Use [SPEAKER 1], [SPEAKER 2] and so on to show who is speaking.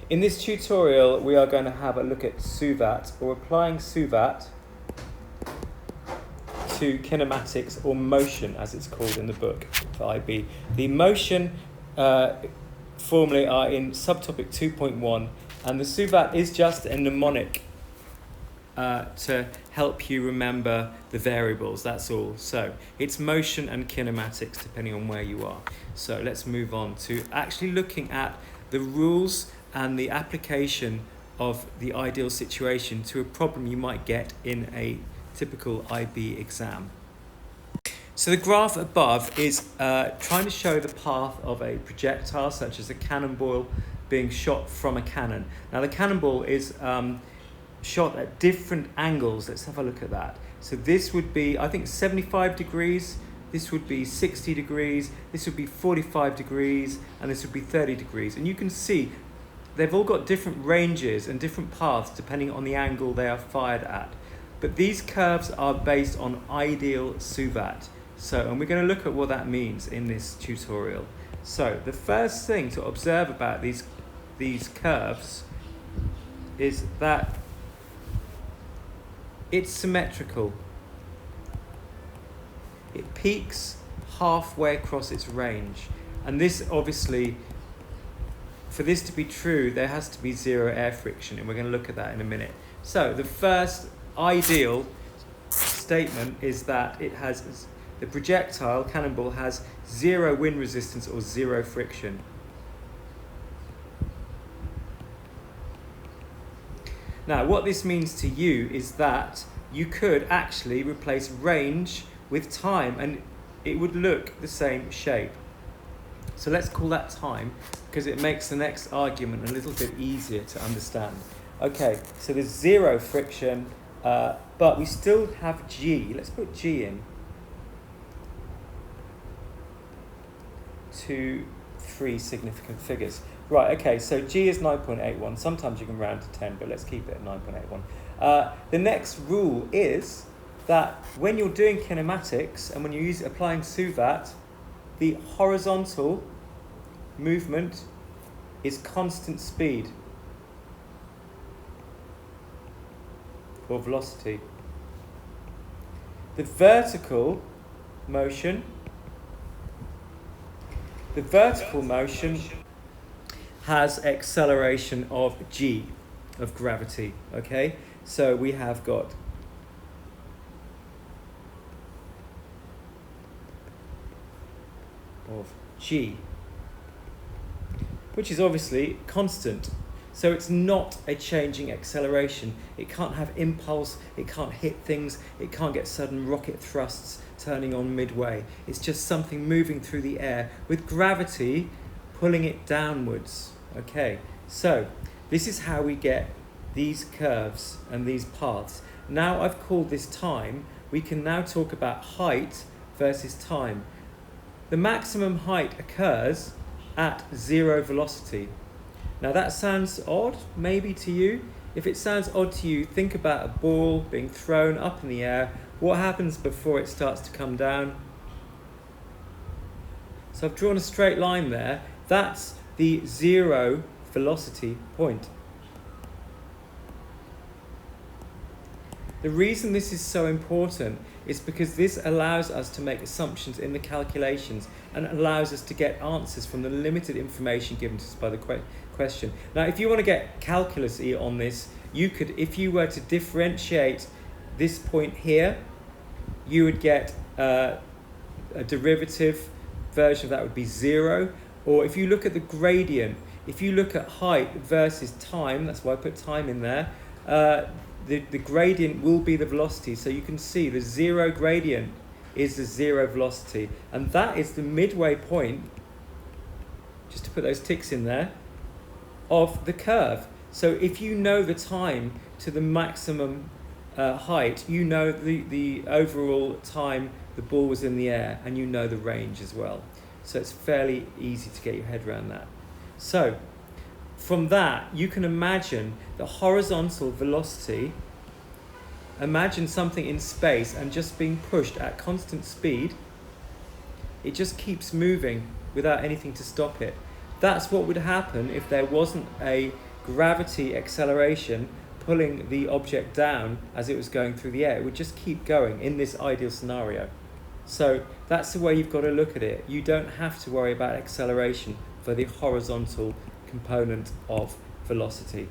[SPEAKER 1] In this tutorial, we are going to have a look at suvat, or applying suvat to kinematics, or motion as it's called in the book for IB. The motion formulae are in subtopic 2.1, and the suvat is just a mnemonic to help you remember the variables, that's all. So it's motion and kinematics depending on where you are. So let's move on to actually looking at the rules and the application of the ideal situation to a problem you might get in a typical IB exam. So the graph above is trying to show the path of a projectile, such as a cannonball being shot from a cannon. Now the cannonball is shot at different angles. Let's have a look at that. So this would be, I think, 75 degrees, this would be 60 degrees, this would be 45 degrees, and this would be 30 degrees. And you can see they've all got different ranges and different paths depending on the angle they are fired at. But these curves are based on ideal suvat. So, and we're going to look at what that means in this tutorial. So the first thing to observe about these curves is that it's symmetrical. It peaks halfway across its range. And this obviously, for this to be true, there has to be zero air friction, and we're going to look at that in a minute. So the first ideal statement is that it has, the projectile cannonball has zero wind resistance or zero friction. Now what this means to you is that you could actually replace range with time and it would look the same shape. So let's call that time, because it makes the next argument a little bit easier to understand. Okay, so there's zero friction, but we still have G. Let's put G in. 2, 3 significant figures. Right, okay, so G is 9.81. Sometimes you can round to 10, but let's keep it at 9.81. The next rule is that when you're doing kinematics and when you're applying suvat, the horizontal movement is constant speed or velocity. The vertical motion has acceleration of g, of gravity, okay? So we have got of g, which is obviously constant. So it's not a changing acceleration. It can't have impulse, it can't hit things, it can't get sudden rocket thrusts turning on midway. It's just something moving through the air with gravity pulling it downwards. Okay, so this is how we get these curves and these paths. Now I've called this time. We can now talk about height versus time. The maximum height occurs at zero velocity. Now that sounds odd, maybe to you. If it sounds odd to you, think about a ball being thrown up in the air. What happens before it starts to come down? So I've drawn a straight line there. That's the zero velocity point. The reason this is so important is because this allows us to make assumptions in the calculations and allows us to get answers from the limited information given to us by the question. Now, if you want to get calculus-y on this, you could, if you were to differentiate this point here, you would get a derivative version of that would be 0. Or if you look at the gradient, if you look at height versus time, that's why I put time in there, the gradient will be the velocity. So you can see the zero gradient is the zero velocity. And that is the midway point, just to put those ticks in there, of the curve. So if you know the time to the maximum height, you know the overall time the ball was in the air, and you know the range as well. So it's fairly easy to get your head around that. So from that, you can imagine the horizontal velocity. Imagine something in space and just being pushed at constant speed. It just keeps moving without anything to stop it. That's what would happen if there wasn't a gravity acceleration pulling the object down as it was going through the air. It would just keep going in this ideal scenario. So that's the way you've got to look at it. You don't have to worry about acceleration for the horizontal component of velocity.